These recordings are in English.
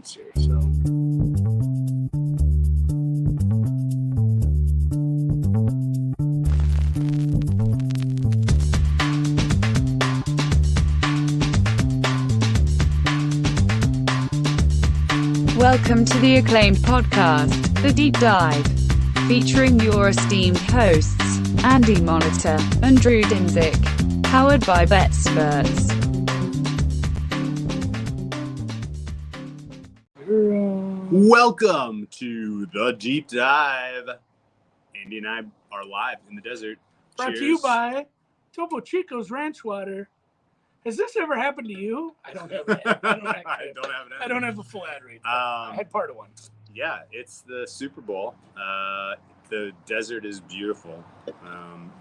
happens here. So. Welcome to the acclaimed podcast, The Deep Dive, featuring your esteemed hosts, Andy Monitor and Drew Dinzik, powered by BetSperts. Welcome to The Deep Dive. Andy and I are live in the desert. Brought to you by Topo Chico's Ranch Water. Has this ever happened to you? I don't have that. I don't have a full ad read. I had part of one. Yeah, it's the Super Bowl. The desert is beautiful.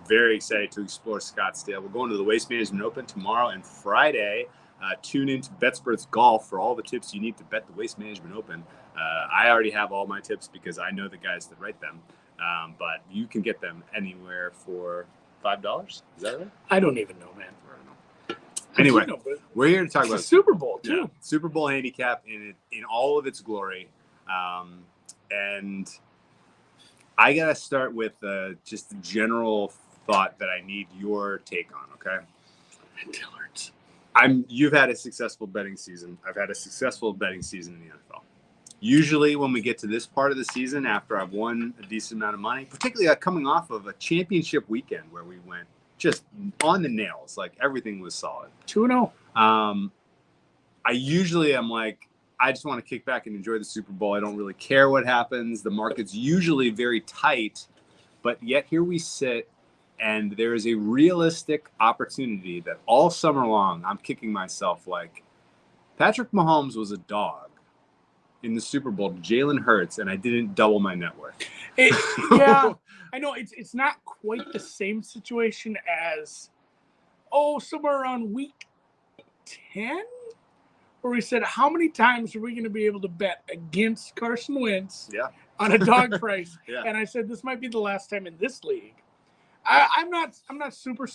Very excited to explore Scottsdale. We're going to the Waste Management Open tomorrow and Friday. Tune into BetSperts Golf for all the tips you need to bet the Waste Management Open. I already have all my tips because I know the guys that write them. But you can get them anywhere for $5. Is that right? I don't even know, man. Anyway, we're here to talk about the Super Bowl too. Yeah, Super Bowl handicap in all of its glory, and I gotta start with just a general thought that I need your take on. Okay, You've had a successful betting season. I've had a successful betting season in the NFL. Usually, when we get to this part of the season, after I've won a decent amount of money, particularly coming off of a championship weekend where we went just on the nails, like everything was solid. 2-0. I usually am like, I just want to kick back and enjoy the Super Bowl. I don't really care what happens. The market's usually very tight, but yet here we sit, and there is a realistic opportunity that all summer long I'm kicking myself like Patrick Mahomes was a dog in the Super Bowl, Jalen Hurts, and I didn't double my net worth. Yeah. I know it's not quite the same situation as, somewhere around week 10, where we said, how many times are we going to be able to bet against Carson Wentz on a dog price? Yeah. And I said, this might be the last time in this league. I'm not super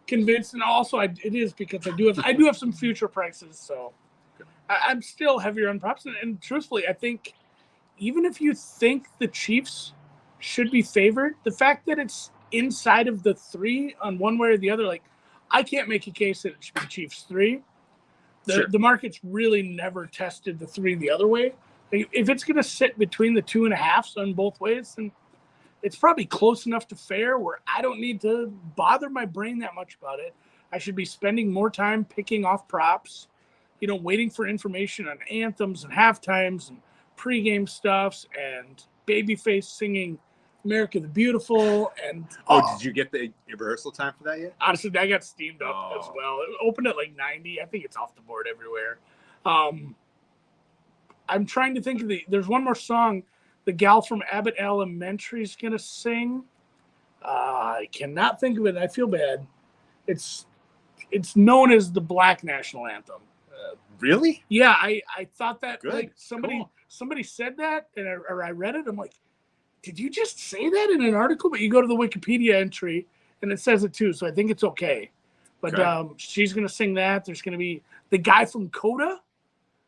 convinced, and also it is because I do have some future prices, so I'm still heavier on props. And truthfully, I think even if you think the Chiefs should be favored, the fact that it's inside of the 3 on one way or the other, like, I can't make a case that it should be Chiefs 3. The market's really never tested the 3 the other way. If it's going to sit between the 2.5s on both ways, then it's probably close enough to fair where I don't need to bother my brain that much about it. I should be spending more time picking off props, waiting for information on anthems and halftimes and pregame stuffs and Babyface singing America the Beautiful. And did you get the rehearsal time for that yet? Honestly, I got steamed up as well. It opened at like 90. I think it's off the board everywhere. I'm trying to think of there's one more song the gal from Abbott Elementary is going to sing. I cannot think of it. I feel bad. It's known as the Black National Anthem. Really? Yeah, I thought that. Good. Like somebody said that, and I read it. I'm like, did you just say that in an article? But you go to the Wikipedia entry, and it says it too, so I think it's okay. But she's going to sing that. There's going to be the guy from Coda.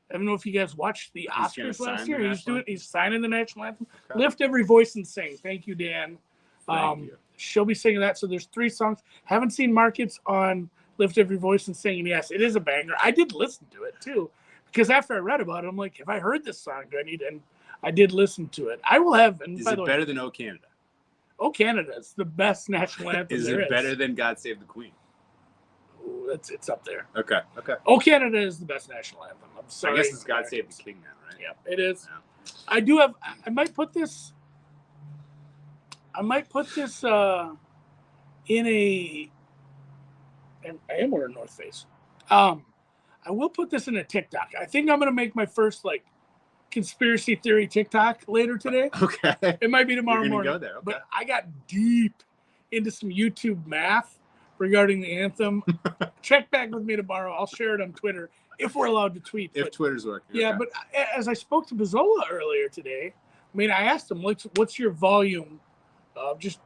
I don't know if you guys watched the Oscars last year. He's signing the national anthem. Okay. Lift every voice and sing. Thank you, Dan. Thank you. She'll be singing that. So there's 3 songs. Haven't seen markets on Lift Every Voice and Sing. And yes, it is a banger. I did listen to it too, because after I read about it, I'm like, have I heard this song? Do I need? And I did listen to it. I will have. And is it better than "O Canada"? "O Canada" is the best national anthem. Is it better than "God Save the Queen"? Ooh, it's up there. Okay. "O Canada" is the best national anthem. I'm sorry. I guess it's "God Save the King" now, right? Yeah, it is. Yeah. I do have. I might put this in a. And I am wearing North Face. I will put this in a TikTok. I think I'm going to make my first conspiracy theory TikTok later today. Okay. It might be tomorrow morning. Go there. Okay. But I got deep into some YouTube math regarding the anthem. Check back with me tomorrow. I'll share it on Twitter if we're allowed to tweet. If Twitter's working. Yeah, okay. But as I spoke to Bizzola earlier today, I asked him, what's your volume of just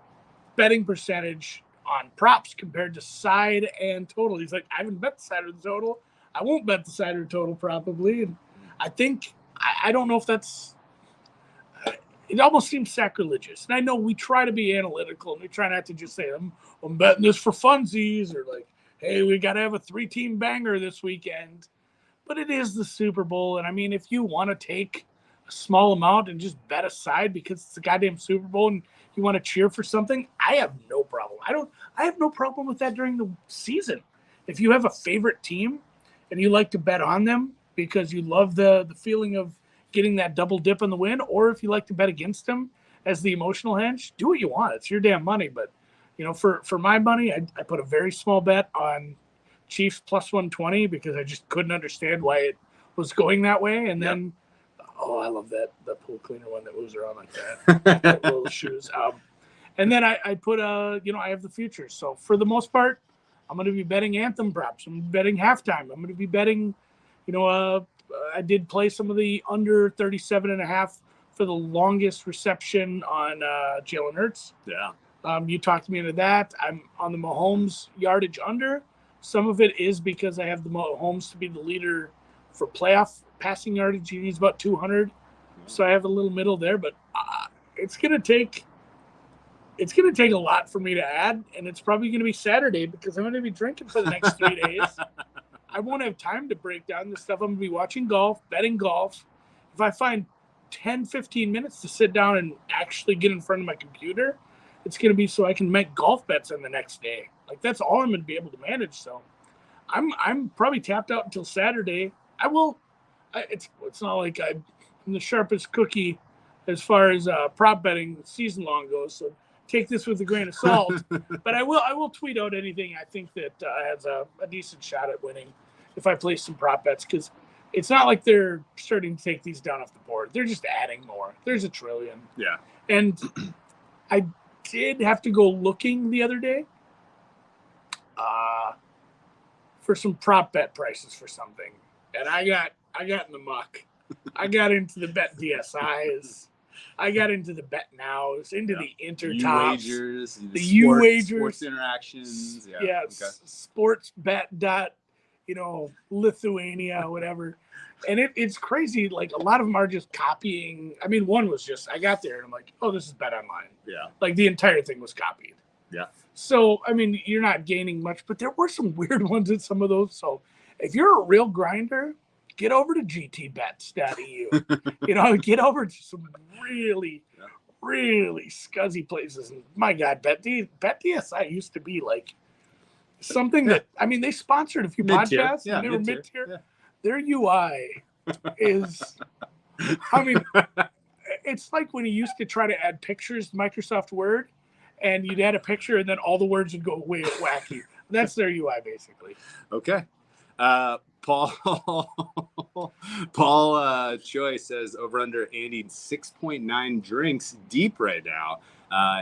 betting percentage on props compared to side and total? He's like, I haven't bet the side or the total. I won't bet the side or total probably. And I think I don't know if that's. It almost seems sacrilegious, and I know we try to be analytical and we try not to just say I'm betting this for funsies or like, hey, we got to have a 3-team banger this weekend. But it is the Super Bowl, and I mean, if you want to take a small amount and just bet aside because it's the goddamn Super Bowl and you want to cheer for something, I have no problem. I have no problem with that during the season. If you have a favorite team and you like to bet on them because you love the feeling of getting that double dip on the win, or if you like to bet against them as the emotional hedge, do what you want. It's your damn money. But, for my money, I put a very small bet on Chiefs plus 120 because I just couldn't understand why it was going that way. And then, I love the pool cleaner one that moves around like that. Little shoes. And then I put, I have the futures. So for the most part, I'm going to be betting anthem props. I'm betting halftime. I'm going to be betting, I did play some of the under 37.5 for the longest reception on Jalen Hurts. Yeah. You talked me into that. I'm on the Mahomes yardage under. Some of it is because I have the Mahomes to be the leader for playoff passing yardage. He needs about 200. So I have a little middle there, but it's going to take a lot for me to add, and it's probably going to be Saturday because I'm going to be drinking for the next 3 days. I won't have time to break down this stuff. I'm going to be watching golf, betting golf. If I find 10, 15 minutes to sit down and actually get in front of my computer, it's going to be so I can make golf bets on the next day. Like, that's all I'm going to be able to manage. So I'm probably tapped out until Saturday. It's not like I'm the sharpest cookie as far as prop betting season long goes. So take this with a grain of salt. But I will tweet out anything I think that has a decent shot at winning if I place some prop bets, because it's not like they're starting to take these down off the board. They're just adding more. There's a trillion. Yeah. And I did have to go looking the other day for some prop bet prices for something. And I got in the muck. I got into the bet DSIs. I got into the bet nows, into the intertops, the sports interactions. Yeah. Sports bet dot, Lithuania, whatever. And it's crazy. Like, a lot of them are just copying. I mean, one was just, I got there and I'm like, oh, this is bet online. Yeah. Like, the entire thing was copied. Yeah. So, I mean, you're not gaining much, but there were some weird ones in some of those. So if you're a real grinder, get over to gtbets.eu. Get over to some really, really scuzzy places. And my God, BetDSI used to be like something that, I mean, they sponsored a few podcasts and they were mid-tier. Yeah. Their UI is, I mean, it's like when you used to try to add pictures to Microsoft Word and you'd add a picture and then all the words would go way wacky. That's their UI basically. Okay. Paul Choi says over under Andy 6.9 drinks deep right now.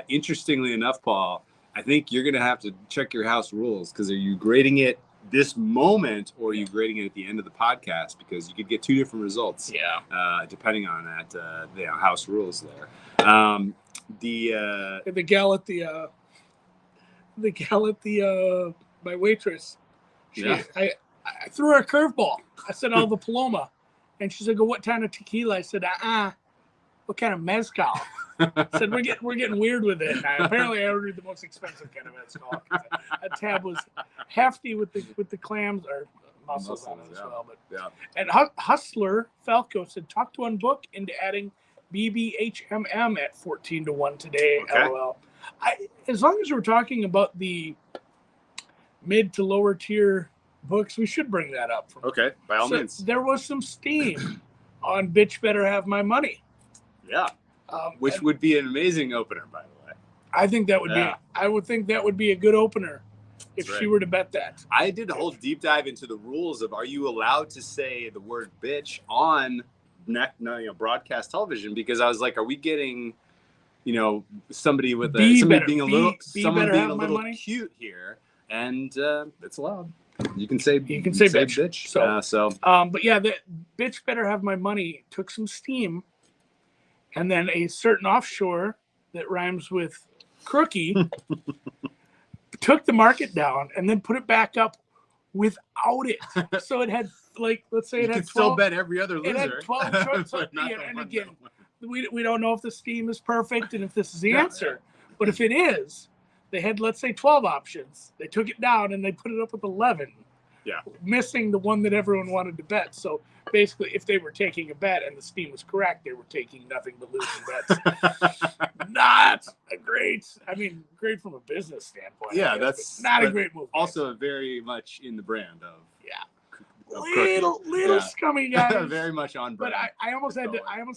Interestingly enough, Paul, I think you're going to have to check your house rules, because are you grading it this moment or are you grading it at the end of the podcast? Because you could get two different results. Yeah. Depending on that, house rules there. The gal at my waitress. I threw her a curveball. I said, "Oh, the Paloma," and she said, "Go, what kind of tequila?" I said, "What kind of mezcal?" I said, "We're getting weird with it." Apparently, I ordered the most expensive kind of mezcal. A tab was hefty with the clams or mussels on it as well. But and Hustler Falco said, "Talk to one book into adding BBHMM at 14-1 today." Okay. LOL. As long as we're talking about the mid to lower tier books, we should bring that up. Okay, by all means. There was some steam on Bitch Better Have My Money. Yeah, which would be an amazing opener, by the way. I think that would be. I would think that would be a good opener if she were to bet that. I did a whole deep dive into the rules of, are you allowed to say the word bitch on broadcast television? Because I was like, are we getting somebody with being a little cute here? And it's allowed. You can say bitch. But yeah, the Bitch Better Have My Money took some steam, and then a certain offshore that rhymes with crookie took the market down and then put it back up without it. So it had, like, let's say You it had could still 12. bet every other loser. It had 12 choices. But not Yeah, the and one again, that we don't know if the Steam is perfect and if this is the Yeah, answer. But if it is, they had, let's say, 12 options. They took it down and they put it up with 11. Yeah. Missing the one that everyone wanted to bet. So basically, if they were taking a bet and the Steam was correct, they were taking nothing but losing bets. Not a great, great from a business standpoint. Yeah, guess, that's not a great move. Also very much in the brand of little yeah. scummy guys. Very much on brand. But I almost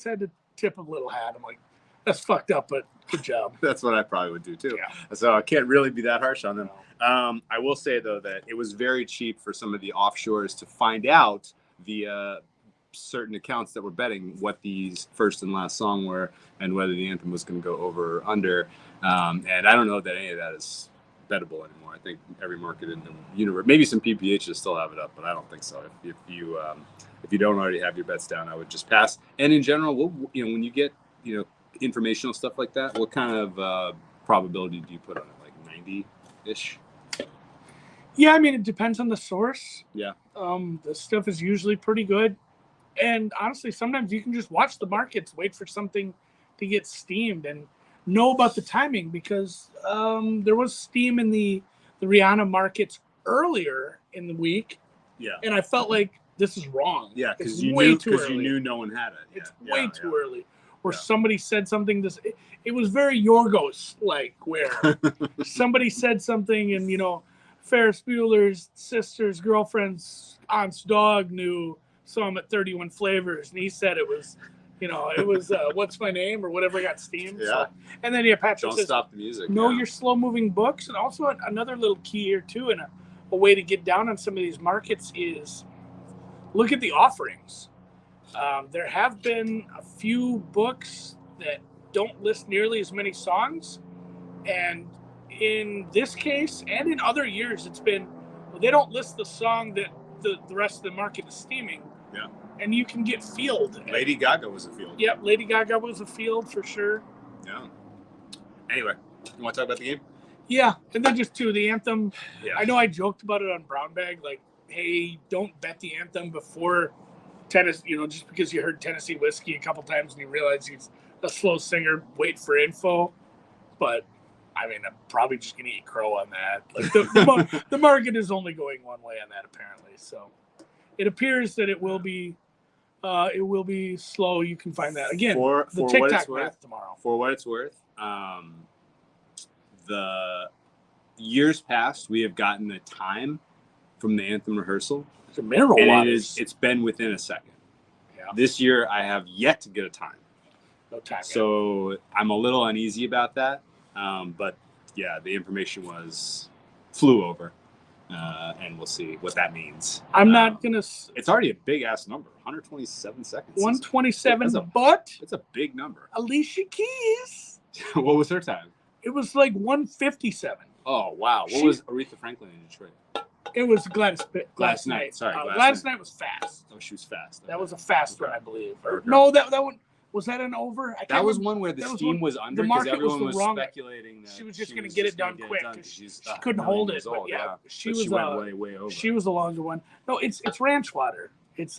had to tip a little hat. I'm like, that's fucked up, but good job. That's what I probably would do too. Yeah. So I can't really be that harsh on them. I will say though that it was very cheap for some of the offshores to find out via certain accounts that were betting what these first and last song were and whether the anthem was going to go over or under. And I don't know that any of that is bettable anymore. I think every market in the universe, maybe some PPHs still have it up, but I don't think so. If you don't already have your bets down, I would just pass. And in general, when you get informational stuff like that, what kind of probability do you put on it? Like 90-ish? Yeah, it depends on the source. Yeah. The stuff is usually pretty good. And honestly, sometimes you can just watch the markets, wait for something to get steamed and know about the timing because there was steam in the Rihanna markets earlier in the week. Yeah. And I felt like this is wrong. Yeah, because you knew no one had it. It's way too early. Where somebody said something, it was very Yorgos-like, where somebody said something and, Ferris Bueller's sister's girlfriend's aunt's dog saw him at 31 Flavors, and he said it was, What's My Name or whatever got steamed. Yeah. So, and then Patrick Don't says, stop the music. Know your slow-moving books. And also another little key here, too, and a way to get down on some of these markets is look at the offerings. There have been a few books that don't list nearly as many songs. And in this case and in other years, it's been, they don't list the song that the rest of the market is steaming. Yeah. And you can get field. Lady Gaga was a field. Yep, Lady Gaga was a field for sure. Yeah. Anyway, you want to talk about the game? Yeah, and then just the anthem. Yeah. I know I joked about it on Brown Bag, like, hey, don't bet the anthem before Tennessee, just because you heard Tennessee Whiskey a couple times and you realize he's a slow singer, wait for info. But, I'm probably just going to eat crow on that. Like the market is only going one way on that, apparently. So it appears that it will be slow. You can find that. Again, for the what TikTok it's worth, math tomorrow. For what it's worth, the years past, we have gotten a time from the anthem rehearsal. It's a mineral water. It's been within a second. Yeah. This year, I have yet to get a time. No time. So I'm a little uneasy about that. But yeah, the information flew over, and we'll see what that means. I'm not gonna. It's already a big ass number, 127 seconds. 127, but it's a big number. Alicia Keys. What was her time? It was like 157. Oh wow! What was Aretha Franklin in Detroit? It was Gladys Knight. Sorry, Gladys Knight was fast. Oh, she was fast. That was a fast one, I believe. Okay. No, that one was that an over? That was one where the steam was under because everyone was speculating that she was just going to get it done quick because she couldn't hold it. But yeah, she went way over. She was the longer one. No, it's ranch water. It's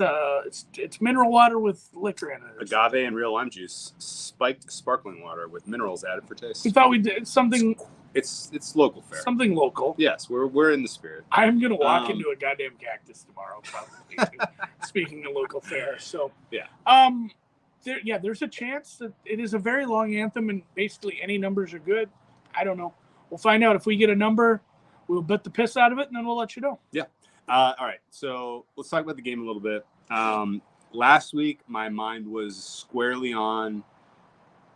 mineral water with liquor in it. Agave and real lime juice, spiked sparkling water with minerals added for taste. We thought we did something. It's local fare. Something local. Yes, we're in the spirit. I'm gonna walk into a goddamn cactus tomorrow, probably. Speaking of local fare, so yeah. There's a chance that it is a very long anthem, and basically any numbers are good. I don't know. We'll find out if we get a number. We'll bet the piss out of it, and then we'll let you know. Yeah. All right. So let's talk about the game a little bit. Last week, my mind was squarely on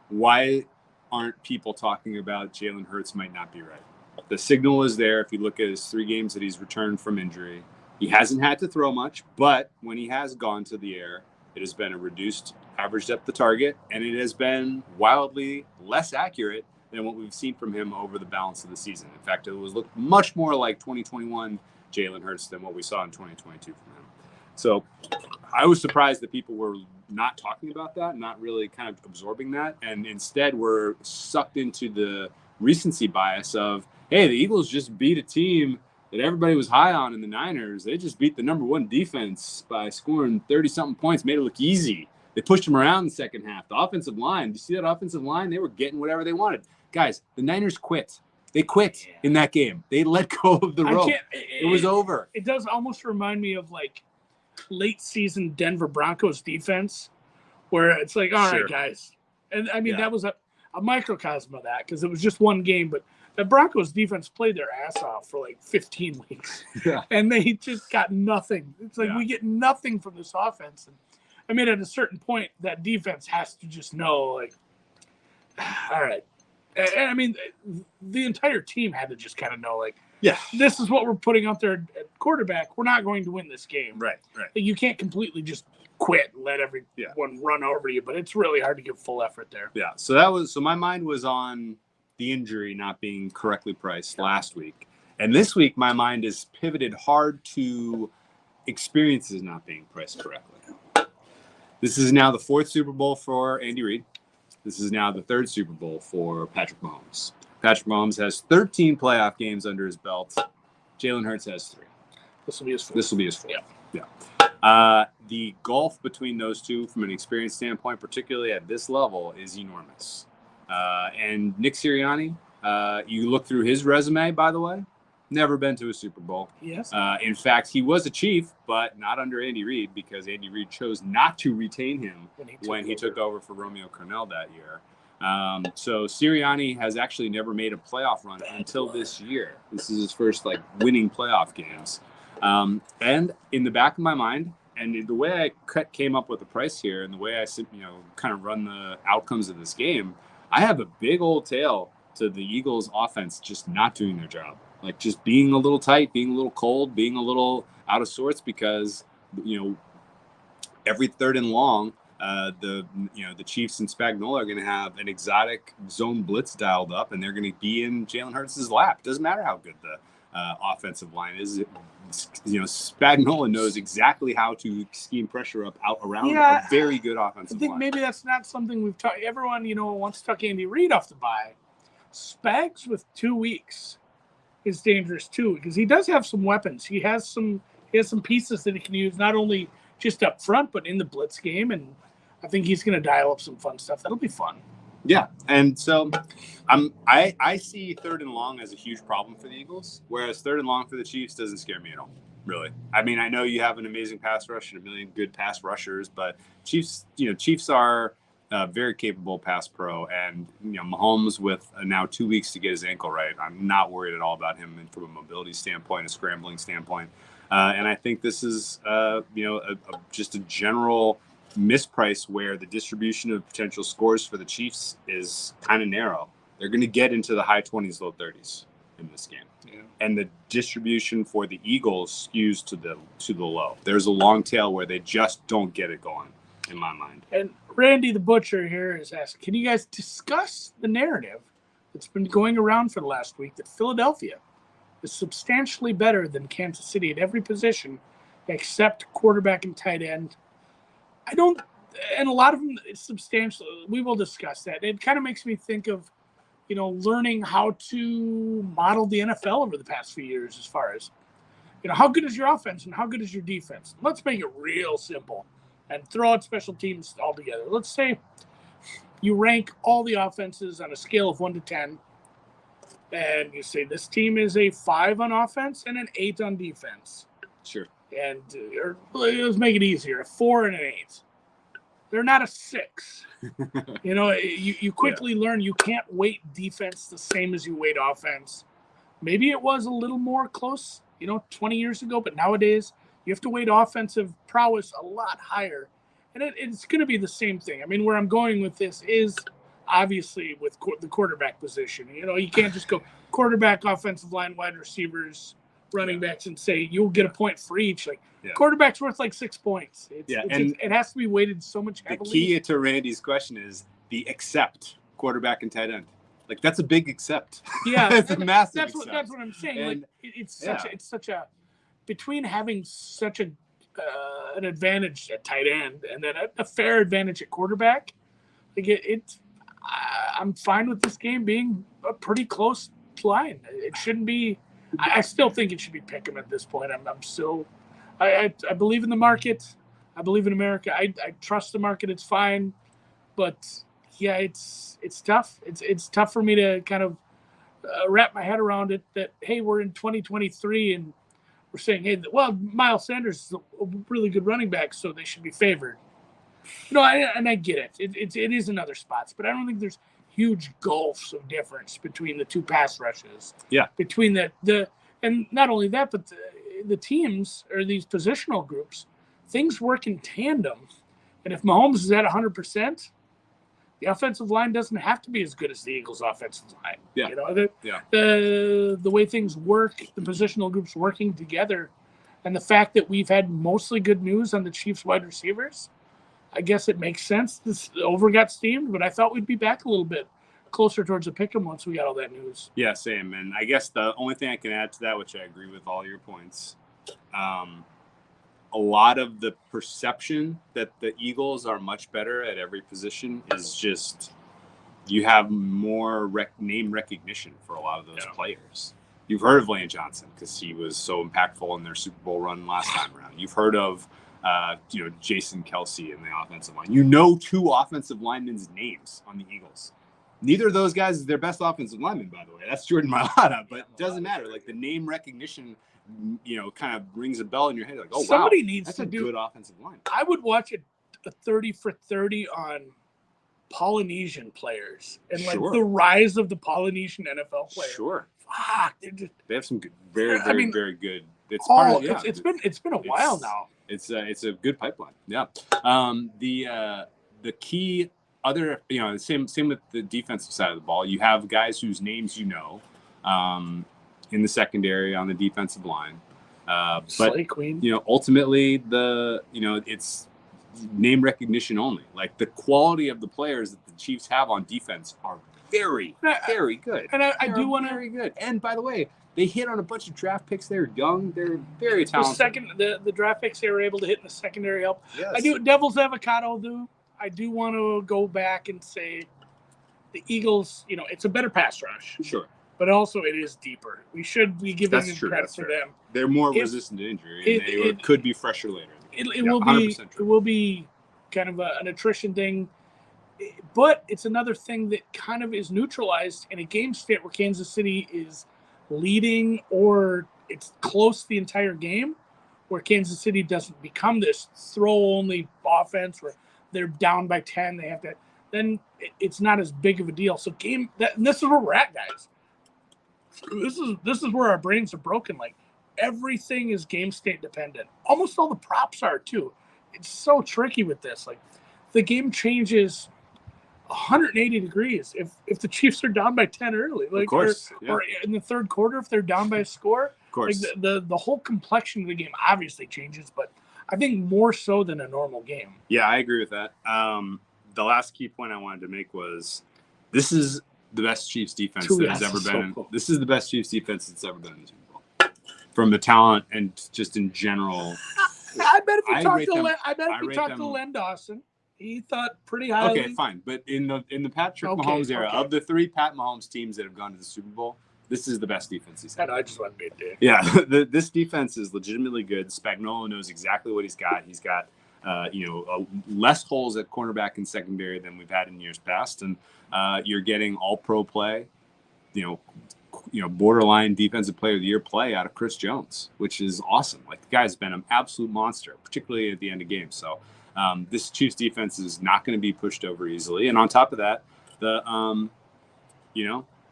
why aren't people talking about Jalen Hurts might not be right. The signal is there. If you look at his 3 games that he's returned from injury, he hasn't had to throw much, but when he has gone to the air, it has been a reduced average depth of target, and it has been wildly less accurate than what we've seen from him over the balance of the season. In fact, it was looked much more like 2021 Jalen Hurts than what we saw in 2022 from him. So I was surprised that people were not talking about that, not really kind of absorbing that, and instead were sucked into the recency bias of, hey, the Eagles just beat a team that everybody was high on in the Niners, they just beat the number one defense by scoring 30-something points, made it look easy. They pushed them around in the second half. The offensive line, do you see that offensive line? They were getting whatever they wanted. Guys, the Niners quit. They quit in that game. They let go of the rope. It was over. It does almost remind me of like late season Denver Broncos defense, where it's like, all right, guys. And I mean, that was a microcosm of that because it was just one game, but the Broncos defense played their ass off for like 15 weeks. And they just got nothing. It's like we get nothing from this offense. And I mean, at a certain point, that defense has to just know, like, all right. And I mean, the entire team had to just kind of know, like, this is what we're putting out there at quarterback. We're not going to win this game. Right. You can't completely just quit and let everyone run over you, but it's really hard to give full effort there. Yeah. So my mind was on the injury not being correctly priced last week. And this week, my mind is pivoted hard to experiences not being priced correctly. This is now the 4th Super Bowl for Andy Reid. This is now the 3rd Super Bowl for Patrick Mahomes. Patrick Mahomes has 13 playoff games under his belt. Jalen Hurts has 3. This will be his 4th. This will be his 4th. Yeah. The gulf between those two from an experience standpoint, particularly at this level, is enormous. And Nick Sirianni, you look through his resume, by the way, never been to a Super Bowl. Yes. In fact, he was a Chief, but not under Andy Reid because Andy Reid chose not to retain him when he took over for Romeo Crennel that year. So Sirianni has actually never made a playoff run until this year. This is his first winning playoff games. And in the back of my mind, and the way I came up with the price here, and the way I kind of run the outcomes of this game, I have a big old tail to the Eagles' offense just not doing their job. Like just being a little tight, being a little cold, being a little out of sorts because, every 3rd and long, the Chiefs and Spagnuolo are going to have an exotic zone blitz dialed up, and they're going to be in Jalen Hurts' lap. Doesn't matter how good the offensive line is. Spagnuolo knows exactly how to scheme pressure up out around a very good offensive line. I think maybe that's not something we've talked. Everyone, wants to tuck Andy Reid off the bye. Spags with 2 weeks is dangerous too because he does have some weapons. He has some pieces that he can use not only just up front but in the blitz game, and I think he's going to dial up some fun stuff. That'll be fun. Yeah, and so I see 3rd and long as a huge problem for the Eagles, whereas 3rd and long for the Chiefs doesn't scare me at all. Really, I mean, I know you have an amazing pass rush and a million good pass rushers, but Chiefs are very capable pass pro, and Mahomes with now 2 weeks to get his ankle right. I'm not worried at all about him from a mobility standpoint, a scrambling standpoint, and I think this is just a general misprice where the distribution of potential scores for the Chiefs is kind of narrow. They're going to get into the high 20s, low 30s in this game. Yeah. And the distribution for the Eagles skews to the low. There's a long tail where they just don't get it going, in my mind. And Randy the Butcher here is asking, can you guys discuss the narrative that's been going around for the last week that Philadelphia is substantially better than Kansas City at every position except quarterback and tight end? And a lot of them is substantial. We will discuss that. It kind of makes me think of, learning how to model the NFL over the past few years as far as, how good is your offense and how good is your defense? Let's make it real simple and throw out special teams altogether. Let's say you rank all the offenses on a scale of 1 to 10, and you say this team is a 5 on offense and an 8 on defense. Sure. And or let's make it easier, a 4 and an 8. They're not a 6. You quickly learn you can't weight defense the same as you weight offense. Maybe it was a little more close, 20 years ago, but nowadays you have to weight offensive prowess a lot higher. And it's going to be the same thing. I mean, where I'm going with this is obviously with the quarterback position. You can't just go quarterback, offensive line, wide receivers, running backs and say you'll get a point for each. Quarterback's worth 6 points. It has to be weighted so much heavily. The key to Randy's question is the accept quarterback and tight end. That's a big accept. Yeah, it's a massive accept. That's what I'm saying. And, it's such a between having such an advantage at tight end and then a fair advantage at quarterback. I'm fine with this game being a pretty close line. It shouldn't be I still think it should be Pick'em at this point. I'm still, I believe in the market. I believe in America. I trust the market. It's fine, but yeah, it's tough. It's tough for me to kind of wrap my head around it. That hey, we're in 2023 and we're saying, hey, well, Miles Sanders is a really good running back, so they should be favored. I get it. It is in other spots, but I don't think there's huge gulfs of difference between the two pass rushes. Yeah. Between the and not only that, but the teams or these positional groups, things work in tandem. And if Mahomes is at 100%, the offensive line doesn't have to be as good as the Eagles' offensive line. Yeah. The way things work, the positional groups working together, and the fact that we've had mostly good news on the Chiefs wide receivers, I guess it makes sense. This over got steamed, but I thought we'd be back a little bit closer towards the pick'em once we got all that news. Yeah, same. And I guess the only thing I can add to that, which I agree with all your points, a lot of the perception that the Eagles are much better at every position is just you have more name recognition for a lot of those players. You've heard of Lane Johnson because he was so impactful in their Super Bowl run last time around. You've heard of Jason Kelce in the offensive line. Two offensive linemen's names on the Eagles. Neither of those guys is their best offensive lineman, by the way. That's Jordan Mailata, but it doesn't matter. Like the name recognition, kind of rings a bell in your head. Like, oh, somebody wow, needs that's to a do good offensive line. I would watch a 30 for 30 on Polynesian players and like the rise of the Polynesian NFL players. Sure. Fuck, they have some good, very good. It's been a while now. It's a good pipeline. Yeah. The key other, same with the defensive side of the ball. You have guys whose names in the secondary on the defensive line. But Queen. Ultimately it's name recognition only. Like the quality of the players that the Chiefs have on defense are very, very good. And I do want to very good. And by the way, they hit on a bunch of draft picks. They're young. They're very talented. The draft picks they were able to hit in the secondary help. Yes. I do devil's avocado though. I do want to go back and say the Eagles, it's a better pass rush. Sure. But also it is deeper. We should be giving them credit for them. They're more resistant to injury, and they could be fresher later. It will be kind of an attrition thing, but it's another thing that kind of is neutralized in a game state where Kansas City is leading or it's close the entire game, where Kansas City doesn't become this throw-only offense where they're down by 10. They have to. Then it's not as big of a deal. So and this is where we're at, guys. This is where our brains are broken. Like everything is game state dependent. Almost all the props are too. It's so tricky with this. Like the game changes 180 degrees if the Chiefs are down by 10 early, like, of course, or in the third quarter if they're down by a score. Of course, like the whole complexion of the game obviously changes, but I think more so than a normal game. Yeah, I agree with that. The last key point I wanted to make was this is the best Chiefs defense that has ever been. This is the best Chiefs defense that's ever been in the Super Bowl. From the talent and just in general. I bet if you talk to Len Dawson, he thought pretty highly. Okay, fine. But in the Patrick Mahomes era, of the three Pat Mahomes teams that have gone to the Super Bowl, this is the best defense he's had. I just want to be a dick. Yeah, this defense is legitimately good. Spagnuolo knows exactly what he's got. He's got less holes at cornerback and secondary than we've had in years past, and you're getting all-pro play, borderline defensive player of the year play out of Chris Jones, which is awesome. Like the guy's been an absolute monster, particularly at the end of games. So this Chiefs defense is not going to be pushed over easily. And on top of that,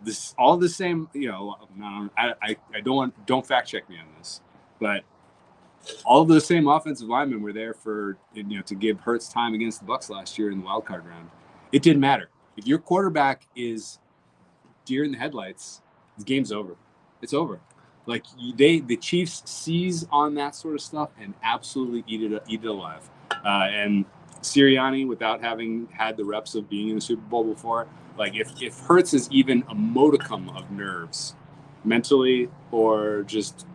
this all the same. I don't fact check me on this, but all of the same offensive linemen were there for to give Hurts time against the Bucs last year in the wild card round. It didn't matter if your quarterback is deer in the headlights. The game's over. It's over. Like the Chiefs seize on that sort of stuff and absolutely eat it alive. And Sirianni, without having had the reps of being in the Super Bowl before, like if Hurts is even a modicum of nerves, mentally or just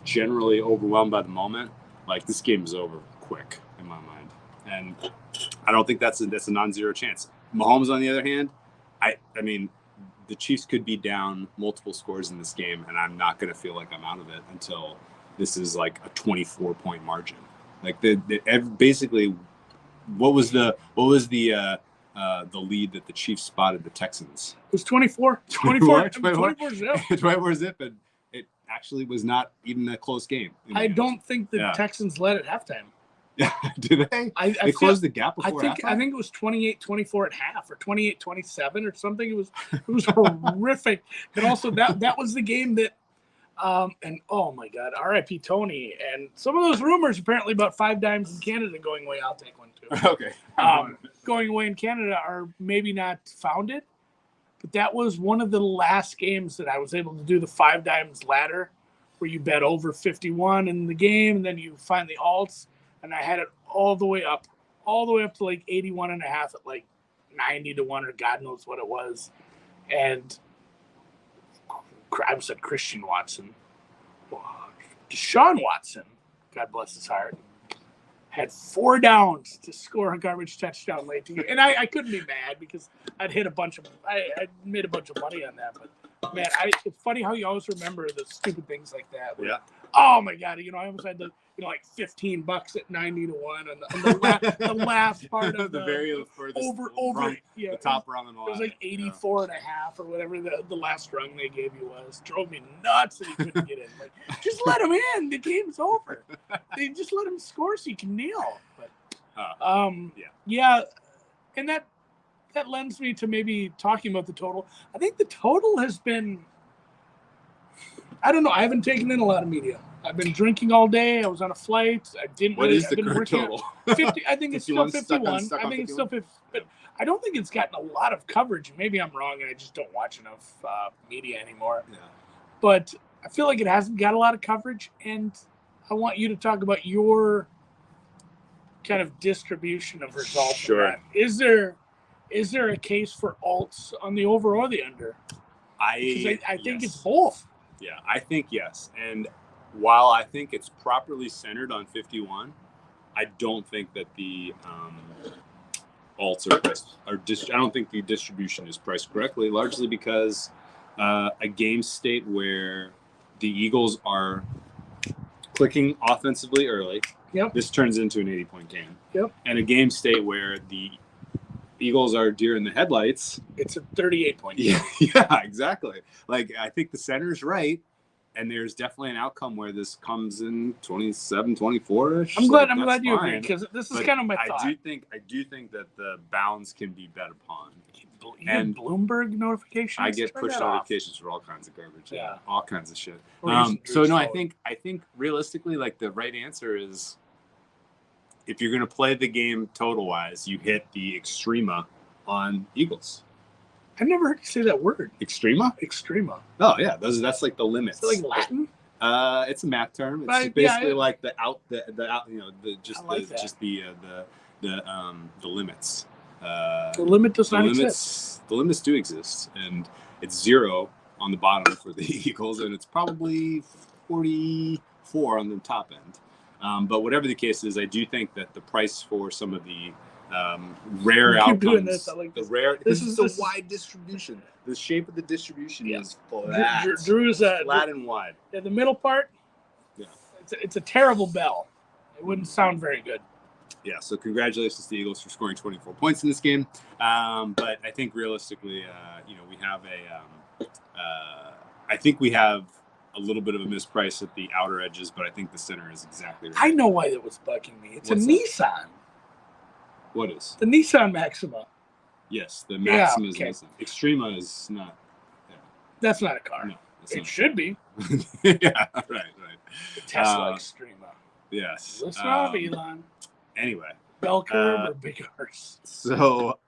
generally overwhelmed by the moment, like this game is over quick in my mind. And I don't think that's a non-zero chance. Mahomes, on the other hand, I mean, the Chiefs could be down multiple scores in this game, and I'm not going to feel like I'm out of it until this is like a 24-point margin. Like basically, what was the lead that the Chiefs spotted the Texans? It was 24 zip. 24 zip, and it actually was not even a close game. I don't think the Texans led at halftime. Yeah, do they? They closed the gap before halftime? I think it was 28-24 at half, or 28-27 or something. It was horrific. And also that was the game that and oh my God, R.I.P. Tony. And some of those rumors apparently about 5 dimes in Canada going away. I'll take one too. Okay. Going away in Canada are maybe not founded, but that was one of the last games that I was able to do the 5 dimes ladder, where you bet over 51 in the game, and then you find the alts. And I had it all the way up to like 81.5 at like 90-1 or God knows what it was. And I said Christian Watson. Deshaun Watson, God bless his heart, had 4 downs to score a garbage touchdown late to you. And I couldn't be mad because I made a bunch of money on that. But man, it's funny how you always remember the stupid things like that. Yeah. Oh my God, I almost had like $15 at 90-1 on the last part of the very furthest over the top rung on the line. It was like 84.5 or whatever the last rung they gave you was. Drove me nuts that he couldn't get in. Like, just let him in. The game's over. They just let him score so you can kneel. But yeah, and that lends me to maybe talking about the total. I think the total has been, I don't know. I haven't taken in a lot of media. I've been drinking all day. I was on a flight. What is the current total? 50. I think it's still 51. I think it's still 50. But I don't think it's gotten a lot of coverage. Maybe I'm wrong, and I just don't watch enough media anymore. Yeah. But I feel like it hasn't got a lot of coverage, and I want you to talk about your kind of distribution of results. Sure. Is there a case for alts on the over or the under? I think it's both. Yeah, I think yes. And while I think it's properly centered on 51, I don't think that the alts are priced. I don't think the distribution is priced correctly, largely because a game state where the Eagles are clicking offensively early, this turns into an 80-point game. Yep. And a game state where the Eagles are deer in the headlights, it's a 38-point game. Yeah, exactly. Like, I think the center's right. And there's definitely an outcome where this comes in 27, 24-ish. I'm glad you agree, because this is kind of my thought. I do think that the bounds can be bet upon. You get Bloomberg notifications. I get push notifications for all kinds of garbage. Yeah. All kinds of shit. I think realistically, like, the right answer is, if you're going to play the game total wise, you hit the extrema on Eagles. I've never heard you say that word. Extrema? Extrema. Oh yeah, that's like the limits. Is it like Latin? It's a math term. It's basically like the limits. The limit does not exist. The limits do exist, and it's 0 on the bottom for the Eagles, and it's probably 44 on the top end. But whatever the case is, I do think that the price for some of the rare outcomes. Doing this. I like this. This is the wide distribution. The shape of the distribution is flat. Drew's flat and wide. Yeah, the middle part. Yeah, it's a terrible bell. It wouldn't sound very good. Yeah. So congratulations to the Eagles for scoring 24 points in this game. But I think realistically, we have I think we have a little bit of a misprice at the outer edges, but I think the center is exactly right. I know why that was bugging me. It's What's a Nissan. What is? The Nissan Maxima. Yes, the Maxima is Nissan. Extrema is not. Yeah. That's not a car. No, it should be. Yeah, right. The Tesla Extrema. Yes. Listen up, Elon. Anyway. Bell curve or big horse? So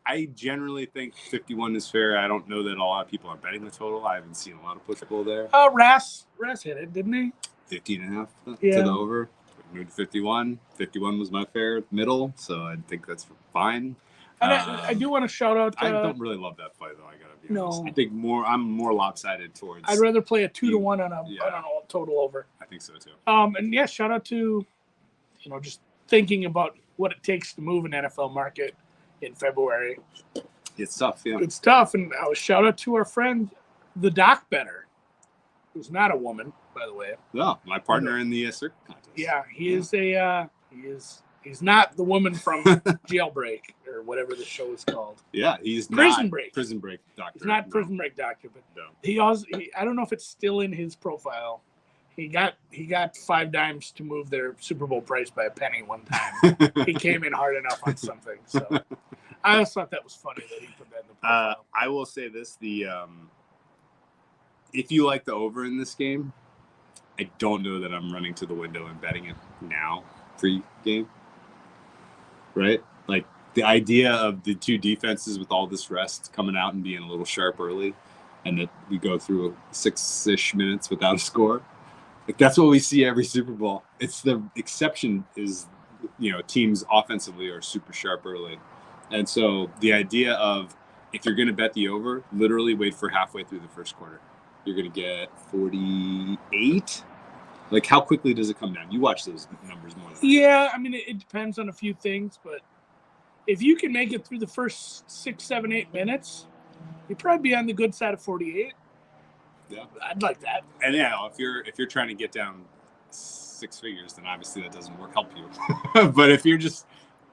I generally think 51 is fair. I don't know that a lot of people are betting the total. I haven't seen a lot of push-pull there. Ras hit it, didn't he? 15.5 to the over. Moved to 51. 51 was my fair middle, so I think that's fine. And I do want to shout out. I don't really love that fight, though. I gotta be honest. I think I'm more lopsided towards. I'd rather play a 2-1 on a total over. I think so too. And yeah, shout out to, just thinking about what it takes to move an NFL market in February. It's tough. Yeah. It's tough. And shout out to our friend, the Doc Better, who's not a woman, by the way. No, my partner in the circuit contest. Yeah, he's not the woman from Jailbreak or whatever the show is called. Yeah, he's Prison not Break. Prison Break doctor. He's not Prison Break doctor, but he also. I don't know if it's still in his profile. He got 5 dimes to move their Super Bowl price by a penny one time. He came in hard enough on something. So I always thought that was funny that he put that in the profile. I will say this: if you like the over in this game, I don't know that I'm running to the window and betting it now pre-game. Right? Like the idea of the two defenses with all this rest coming out and being a little sharp early, and that we go through 6-ish minutes without a score. Like that's what we see every Super Bowl. It's the exception is, teams offensively are super sharp early. And so the idea of if you're going to bet the over, literally wait for halfway through the first quarter. You're going to get 48. Like, how quickly does it come down? You watch those numbers more than Yeah, I mean, it depends on a few things, but if you can make it through the first 6, 7, 8 minutes, you'd probably be on the good side of 48. Yeah, I'd like that. And if you're trying to get down 6 figures, then obviously that doesn't help you. But if you're just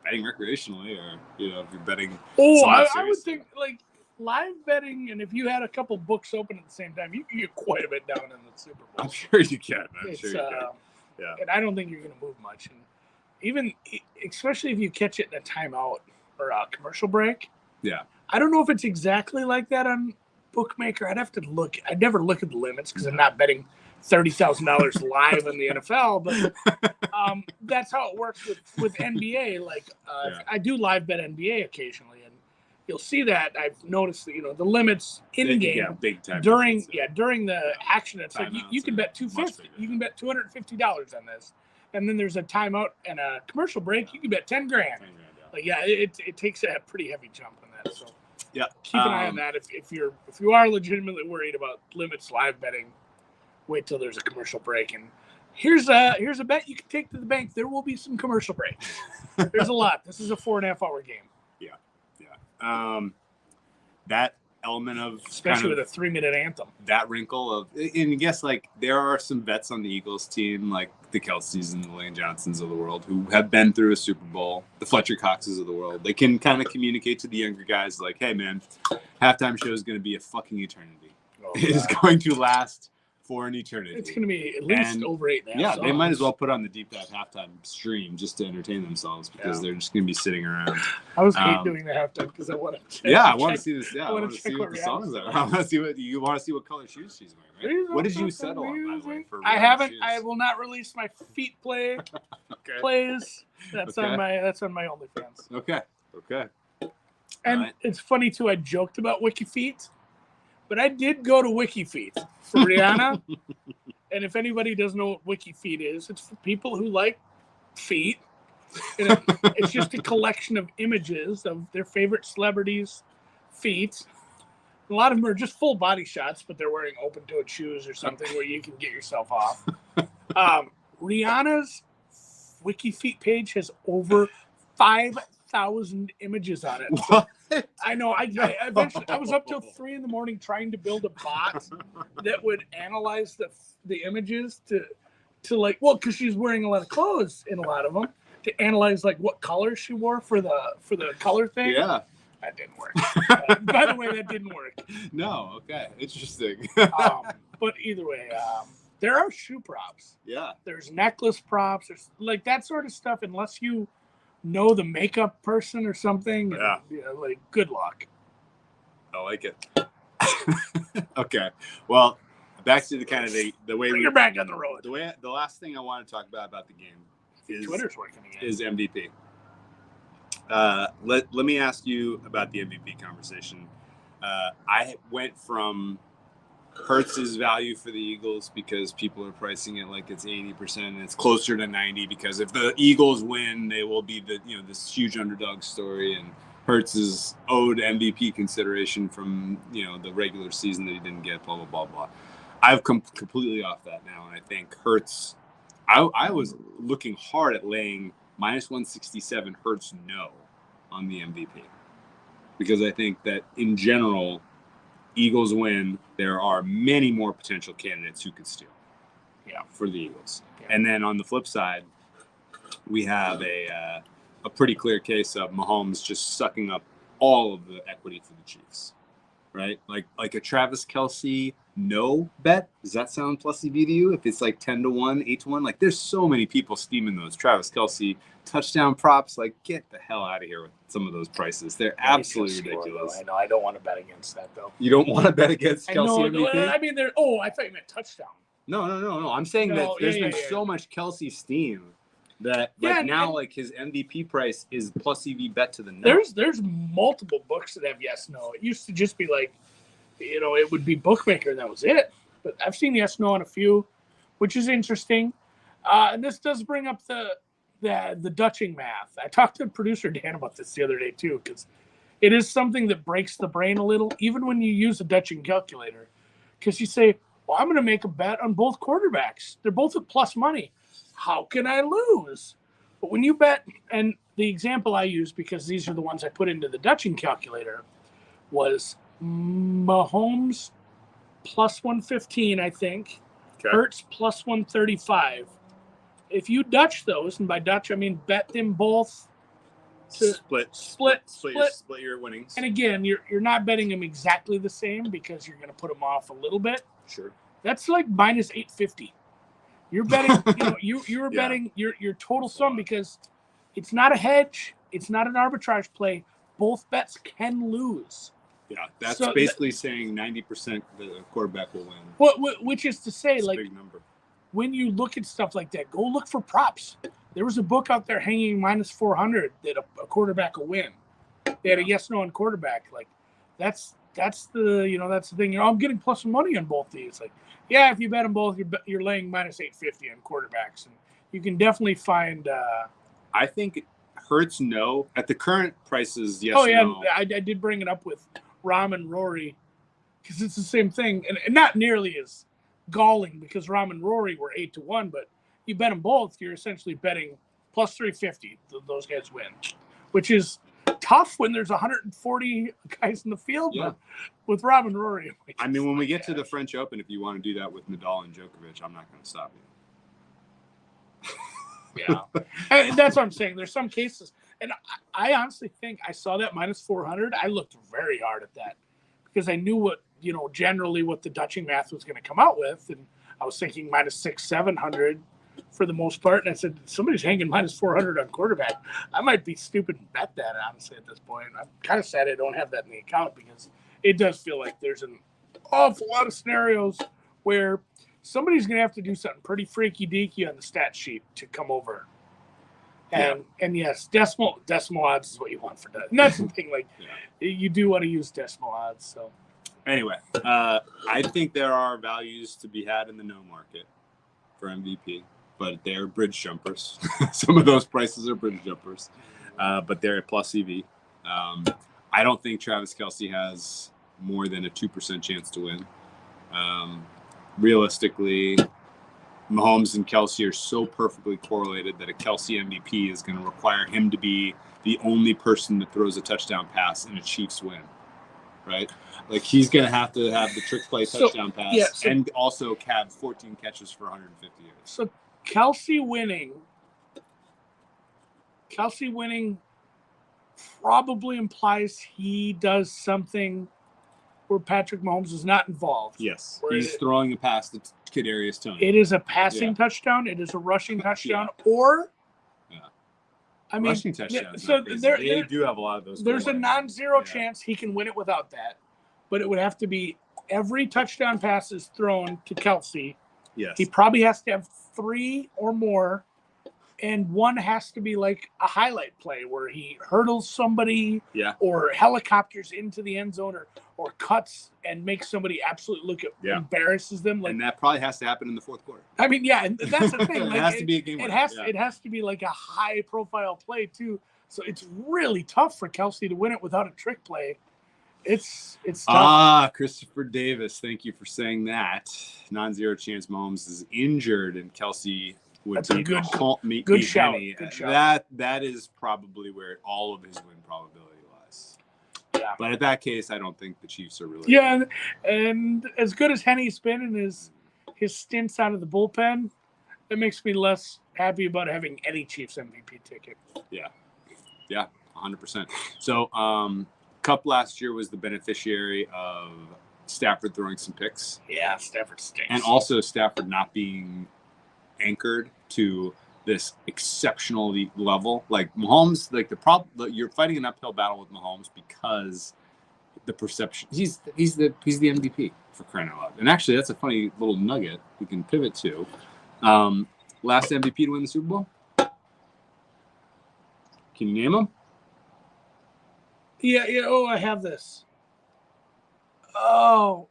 betting recreationally, or if you're betting, I would think like live betting, and if you had a couple books open at the same time, you can get quite a bit down in the Super Bowl. I'm sure you can. Yeah, and I don't think you're going to move much. And even especially if you catch it in a timeout or a commercial break. Yeah, I don't know if it's exactly like that on Bookmaker. I'd have to look. I'd never look at the limits because I'm not betting $30,000 live in the NFL, but that's how it works with NBA. Like I do live bet NBA occasionally, and you'll see that. I've noticed that the limits in game big time during the action. It's like you can bet $250. You can bet $250 on this, and then there's a timeout and a commercial break. You can bet $10,000. Like it takes a pretty heavy jump on that. So keep an eye on that if you are legitimately worried about limits live betting. Wait till there's a commercial break, and here's a bet you can take to the bank. There will be some commercial breaks. There's a lot. This is a 4.5-hour game. Yeah. That element of especially with a 3-minute anthem. That wrinkle of, and I guess like there are some vets on the Eagles team, like the Kelces and the Lane Johnsons of the world, who have been through a Super Bowl, the Fletcher Coxes of the world. They can kind of communicate to the younger guys like, hey man, halftime show is going to be a fucking eternity. It is going to last for an eternity. It's going to be at least over 8 now. Yeah, they might as well put on the Deep Dive halftime stream just to entertain themselves because they're just going to be sitting around. I was hate doing the halftime because I want to. I want to see this. Yeah, I want to see what the songs are. I want to see what color shoes she's wearing. Right? What did you settle on, by the way? For I haven't. Shoes? I will not release my feet plays. That's on my OnlyFans. Okay. And it's funny too. I joked about Wiki Feet. But I did go to WikiFeet for Rihanna. And if anybody doesn't know what WikiFeet is, it's for people who like feet. And it's just a collection of images of their favorite celebrities' feet. A lot of them are just full body shots, but they're wearing open-toed shoes or something where you can get yourself off. Rihanna's WikiFeet page has over 5,000 images on it. What? I know. I eventually I was up till 3 a.m. trying to build a bot that would analyze the images to like, well, because she's wearing a lot of clothes in a lot of them, to analyze like what color she wore for the color thing. Yeah, that didn't work. By the way, that didn't work. No. Okay. Interesting. But either way, there are shoe props. Yeah. There's necklace props. There's like that sort of stuff. Unless you know the makeup person or something. Like good luck. I like it. Okay. Well, back to the kind of the way you're back on the road. The last thing I want to talk about the game is Twitter's working again. Is MVP. Let me ask you about the MVP conversation. I went from Hurts's value for the Eagles because people are pricing it like it's 80% and it's closer to 90 because if the Eagles win, they will be this huge underdog story, and Hurts is owed MVP consideration from the regular season that he didn't get, blah blah blah blah. I've come completely off that now, and I think Hurts. I was looking hard at laying -167 Hurts no on the MVP. because I think that in general, Eagles win. There are many more potential candidates who could steal. Yeah, for the Eagles. Yeah. And then on the flip side, we have a pretty clear case of Mahomes just sucking up all of the equity for the Chiefs, right? Like a Travis Kelce no bet. Does that sound plus EV to you? If it's like 10-1, 8-1, like there's so many people steaming those Travis Kelce touchdown props. Like get the hell out of here with some of those prices. They're absolutely ridiculous. I know. I don't want to bet against that though. You don't want to bet against Kelce MVP? I mean, I thought you meant touchdown. No. I'm saying that there's been so much Kelce steam that like his MVP price is plus EV bet to the no. There's multiple books that have yes no. It used to just be like, it would be bookmaker and that was it. But I've seen yes no on a few, which is interesting. And this does bring up the Dutching math. I talked to producer Dan about this the other day too, because it is something that breaks the brain a little, even when you use a Dutching calculator, because you say, well, I'm going to make a bet on both quarterbacks. They're both at plus money. How can I lose? But when you bet, and the example I use, because these are the ones I put into the Dutching calculator, was Mahomes plus 115, I think. Okay. Hurts plus 135. If you Dutch those, and by Dutch I mean bet them both to split your winnings. And again, you're not betting them exactly the same because you're going to put them off a little bit. Sure. That's like minus 850. You're betting, you're betting your total sum because it's not a hedge, it's not an arbitrage play. Both bets can lose. Yeah, that's basically saying 90% the quarterback will win. Which is to say, that's like, a big number. When you look at stuff like that, go look for props. There was a book out there hanging minus 400 that a quarterback will win. They had a yes/no on quarterback. Like that's the thing. I'm getting plus money on both these. Like, yeah, if you bet them both, you're laying minus 850 on quarterbacks, and you can definitely find. I think Hurts no at the current prices. Yes. Oh yeah, no. I did bring it up with Rahm and Rory because it's the same thing, and not nearly as galling because Rahm and Rory were 8-1, but you bet them both, you're essentially betting plus 350. Those guys win, which is tough when there's 140 guys in the field. Yeah. But with Rahm and Rory, I mean, when we get to the French Open, if you want to do that with Nadal and Djokovic, I'm not going to stop you. Yeah, and that's what I'm saying. There's some cases, and I honestly think I saw that minus 400. I looked very hard at that because I knew what generally what the Dutching math was going to come out with, and I was thinking minus 600-700 for the most part. And I said, somebody's hanging minus 400 on quarterback. I might be stupid and bet that, honestly, at this point. I'm kind of sad I don't have that in the account because it does feel like there's an awful lot of scenarios where somebody's going to have to do something pretty freaky deaky on the stat sheet to come over. And yes, decimal odds is what you want for that. And that's the thing, like you do want to use decimal odds. So anyway, I think there are values to be had in the no market for MVP, but they're bridge jumpers. Some of those prices are bridge jumpers, but they're at plus EV. I don't think Travis Kelce has more than a 2% chance to win. Realistically, Mahomes and Kelce are so perfectly correlated that a Kelce MVP is going to require him to be the only person that throws a touchdown pass in a Chiefs win, right? Like he's going to have the trick play touchdown pass and also have 14 catches for 150 yards. So Kelce winning probably implies he does something where Patrick Mahomes is not involved. Yes, he's throwing a pass to Kadarius Toney. It is a passing touchdown. It is a rushing touchdown, or I mean, rushing touchdowns. So they do have a lot of those. There's a non-zero chance he can win it without that, but it would have to be every touchdown pass is thrown to Kelce. Yes, he probably has to have 3 or more. And one has to be like a highlight play where he hurdles somebody or helicopters into the end zone or cuts and makes somebody absolutely look at embarrasses them. Like, and that probably has to happen in the fourth quarter. I mean, and that's the thing. Like, it has to be a game winner. It has to be like a high profile play too. So it's really tough for Kelce to win it without a trick play. It's tough. Christopher Davis, thank you for saying that. Non-zero chance Mahomes is injured and Kelce that's a good shout. Good shout. That is probably where all of his win probability lies. Yeah, Yeah. But in that case, I don't think the Chiefs are really. Yeah, and as good as Henny's been in his stints out of the bullpen, it makes me less happy about having any Chiefs MVP ticket. Yeah, 100%. So, Cup last year was the beneficiary of Stafford throwing some picks. Yeah, Stafford stinks. And also Stafford not being anchored to this exceptional level. Like Mahomes, like the problem, you're fighting an uphill battle with Mahomes because the perception he's the MVP, for crying out loud. And actually, that's a funny little nugget we can pivot to. Last MVP to win the Super Bowl. Can you name him? Yeah. Oh, I have this. Oh,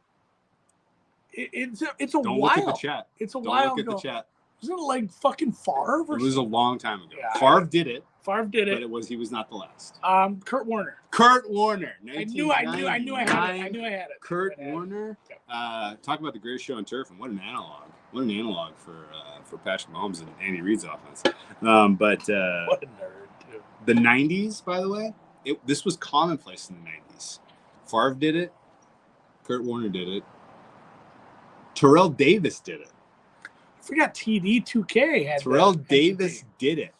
it's a Don't while. look at the chat. It's a Don't while look at ago. the chat. Wasn't it like fucking Favre? It was a long time ago. Yeah. Favre did it, Favre did it. but he was not the last. Kurt Warner. Kurt Warner. I knew I had it. Kurt Warner. Talk about the greatest show on turf, and what an analog. What an analog for Patrick Mahomes and Andy Reid's offense. But what a nerd, too. The 90s, by the way, this was commonplace in the 90s. Favre did it. Kurt Warner did it. Terrell Davis did it. I forgot TD2K had Terrell that. Davis did it.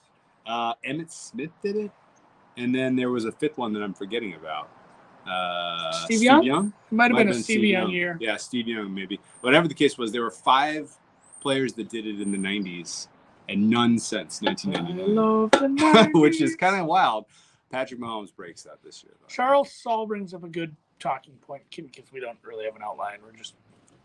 Emmitt Smith did it. And then there was a fifth one that I'm forgetting about. Steve Young? It might have been a Steve Young year. Yeah, Steve Young, maybe. Whatever the case was, there were 5 players that did it in the 90s and none since 1999. Which is kind of wild. Patrick Mahomes breaks that this year, though. Charles Saul brings up a good talking point because we don't really have an outline. We're just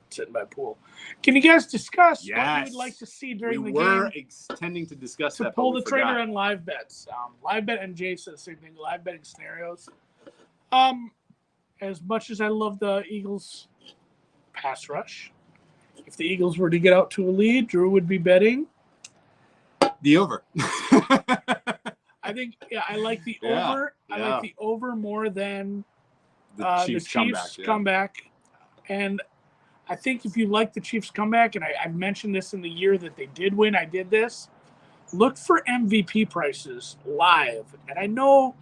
sitting by a pool. Can you guys discuss what you would like to see during the game? We were intending to discuss that, pull the trigger on live bets. Live bet and Jay said the same thing. Live betting scenarios. As much as I love the Eagles pass rush, if the Eagles were to get out to a lead, Drew would be betting the over. I think, I like the over. Yeah. I like the over more than the Chiefs comeback. And I think if you like the Chiefs comeback, and I've mentioned this in the year that they did win, I did this, look for MVP prices live. And I know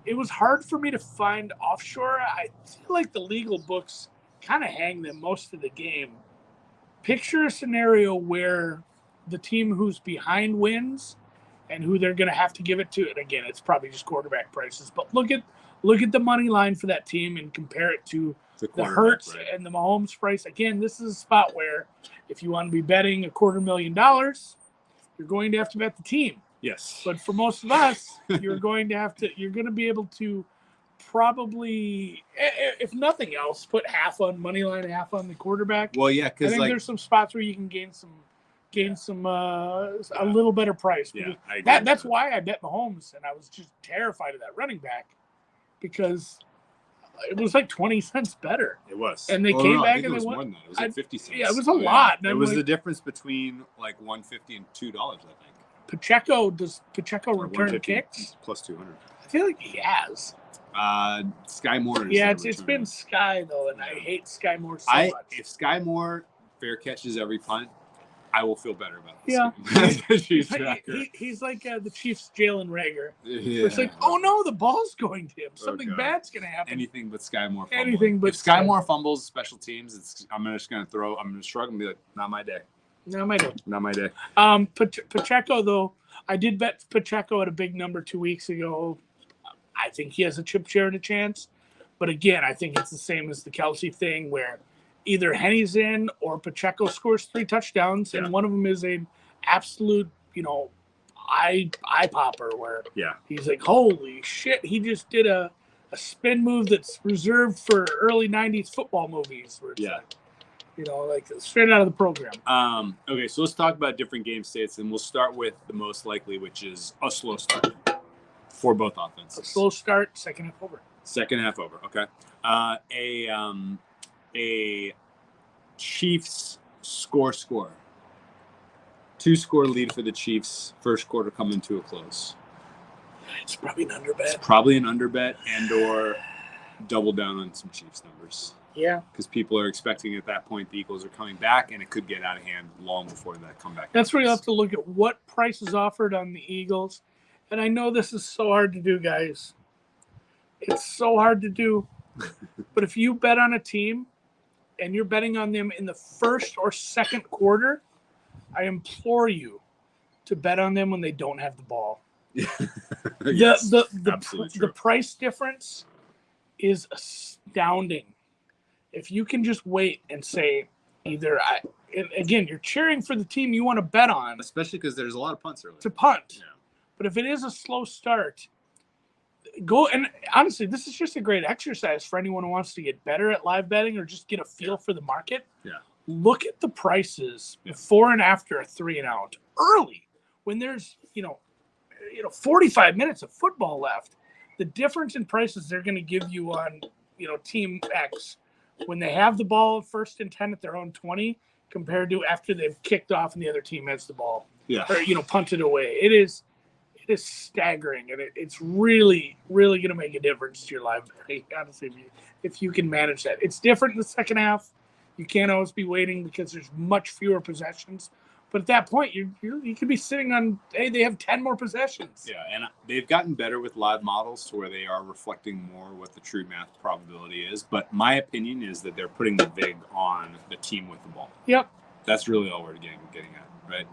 it was hard for me to find offshore. I feel like the legal books kind of hang them most of the game. Picture a scenario where the team who's behind wins and who they're going to have to give it to. And again, it's probably just quarterback prices. But look at the money line for that team and compare it to the Hurts and the Mahomes price. Again, this is a spot where if you want to be betting $250,000, you're going to have to bet the team. Yes. But for most of us, you're going to be able to probably, if nothing else, put half on money line, half on the quarterback. Well, yeah, because I think there's some spots where you can gain a little better price. Yeah, that's why I bet Mahomes, and I was just terrified of that running back because it was like 20 cents better. It was. And they came back and it was they won. more than that. It was like 50 cents. Yeah, it was a lot. It was the difference between like $1.50 and $2, I think. Does Pacheco return kicks? Plus 200. I feel like he has. Sky Moore. Yeah, it's been Sky though, and I hate Sky Moore so much. If Sky Moore fair catches every punt, I will feel better about this. Yeah, he's like the Chiefs' Jalen Rager. Yeah. It's like, oh no, the ball's going to him. Something bad's gonna happen. Anything but Sky Moore. If Sky Moore fumbles special teams, I'm just gonna shrug and be like, not my day. Not my day. Not my day. Pacheco though, I did bet Pacheco at a big number 2 weeks ago. I think he has a chip share and a chance, but again, I think it's the same as the Kelce thing where either Henny's in or Pacheco scores 3 touchdowns, and one of them is an absolute, eye popper where he's like, holy shit, he just did a spin move that's reserved for early 90s football movies. Where it's like straight out of the program. Okay, so let's talk about different game states, and we'll start with the most likely, which is a slow start for both offenses. A slow start, second half over. Second half over, okay. A Chiefs score. 2-score lead for the Chiefs. First quarter coming to a close. It's probably an underbet. And or double down on some Chiefs numbers. Yeah. Because people are expecting at that point the Eagles are coming back, and it could get out of hand long before that comeback. That's where you have to look at what price is offered on the Eagles. And I know this is so hard to do, guys. It's so hard to do. But if you bet on a team and you're betting on them in the first or second quarter, I implore you to bet on them when they don't have the ball. Yes, The price difference is astounding. If you can just wait and say again, you're cheering for the team you want to bet on. Especially because there's a lot of punts early. To punt. Yeah. But if it is a slow start, go, and honestly, this is just a great exercise for anyone who wants to get better at live betting or just get a feel for the market. Yeah. Look at the prices before and after a 3 and out early when there's 45 minutes of football left. The difference in prices they're going to give you on team X when they have the ball first and 10 at their own 20 compared to after they've kicked off and the other team has the ball or punted away. It is staggering, and it's really, really going to make a difference to your live betting, honestly, if you can manage that. It's different in the second half. You can't always be waiting because there's much fewer possessions. But at that point, you could be sitting on, hey, they have 10 more possessions. Yeah, and they've gotten better with live models to where they are reflecting more what the true math probability is. But my opinion is that they're putting the vig on the team with the ball. Yep. That's really all we're getting at, right?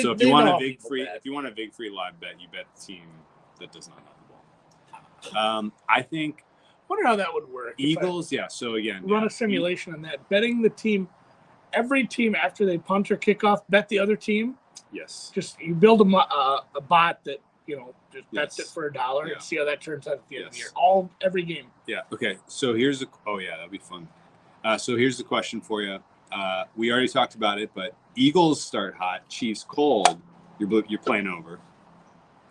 So if you want a vig free live bet, you bet the team that does not have the ball. I think. Wonder how that would work. Eagles, So again, run a simulation on that, betting the team. Every team after they punt or kick off, bet the other team. Yes. Just you build a bot that just bets it for $1 and see how that turns out at the end of the year. Every game. Yeah. Okay. So here's that'd be fun. So here's the question for you. We already talked about it, but Eagles start hot, Chiefs cold. You're playing over,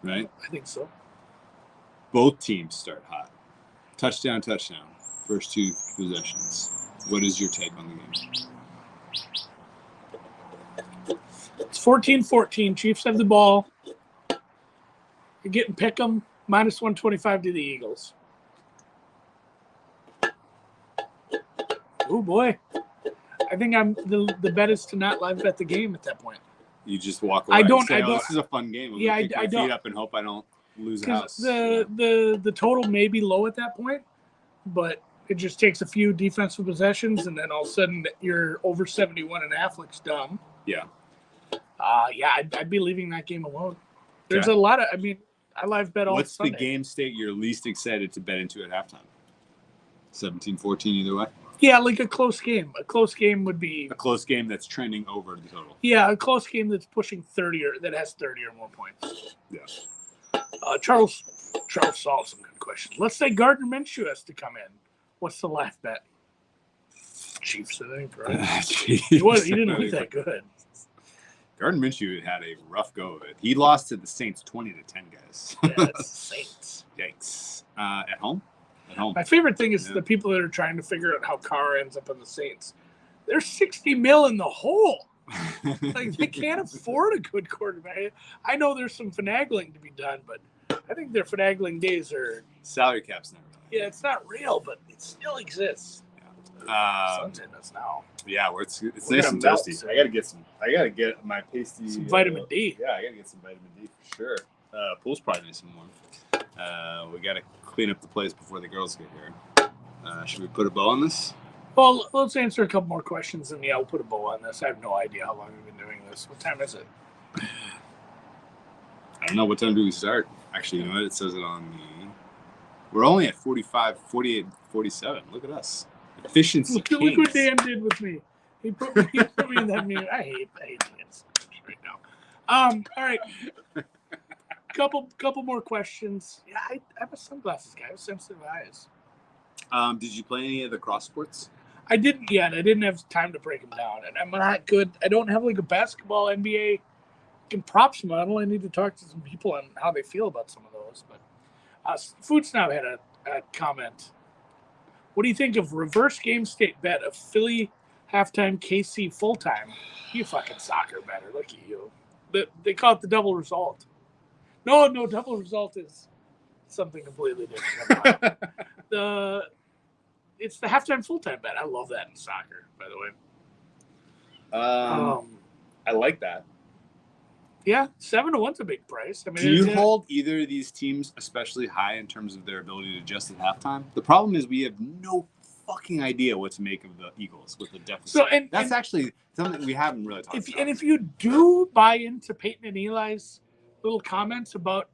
right? I think so. Both teams start hot. Touchdown. First 2 possessions. What is your take on the game? It's 14-14. Chiefs have the ball. You're getting Pick'em minus 125 to the Eagles. Oh boy, I think the bet is to not live bet the game at that point. You just walk away. This is a fun game. I don't. Feet up and hope I don't lose a house. The total may be low at that point, but it just takes a few defensive possessions, and then all of a sudden you're over 71.5. Looks dumb. Yeah. I'd be leaving that game alone. There's a lot of. I live bet all. What's Sunday. the game state you're least excited to bet into at halftime? 17-14 either way. Yeah, like a close game. A close game would be a close game that's trending over the total. Yeah, a close game that's pushing 30 or that has 30 or more points. Yeah. Charles solved some good questions. Let's say Gardner Minshew has to come in. What's the live bet? Chiefs, I think, right? He didn't look that good. Gardner Minshew had a rough go of it. He lost to the Saints 20-10, guys. Yeah, that's Saints. Yikes. At home? At home. My favorite thing is the people that are trying to figure out how Carr ends up on the Saints. They're $60 million in the hole. Like, they can't afford a good quarterback. I know there's some finagling to be done, but I think their finagling days are... Salary cap's not real. Yeah, it's not real, but it still exists. Sun's in us now. Yeah, it's nice and toasty. I gotta get my pasty. Some vitamin D. Yeah, I gotta get some vitamin D for sure. Pool's probably nice and warm. We gotta clean up the place before the girls get here. Should we put a bow on this? Well, let's answer a couple more questions, and I'll put a bow on this. I have no idea how long we've been doing this. What time is it? I don't know. What time do we start? Actually, you know what? It says it on the... We're only at 45, 48, 47. Look at us. Efficiency. Look what Dan did with me. He put me in that mirror. I hate Dan's right now. All right. Couple more questions. Yeah, I'm a sunglasses guy. I have sensitive eyes. Did you play any of the cross sports? I didn't yet. I didn't have time to break them down, and I'm not good. I don't have like a basketball NBA props model. I need to talk to some people on how they feel about some of those. But Food Snob had a comment. What do you think of reverse game state bet of Philly halftime, KC full time? You fucking soccer better. Look at you. They call it the double result. No, double result is something completely different. It's the halftime full time bet. I love that in soccer, by the way. I like that. Yeah, 7-1's a big price. I mean, Do you hold either of these teams especially high in terms of their ability to adjust at halftime? The problem is we have no fucking idea what to make of the Eagles with the deficit. So, that's actually something we haven't really talked about. And if you do buy into Peyton and Eli's little comments about,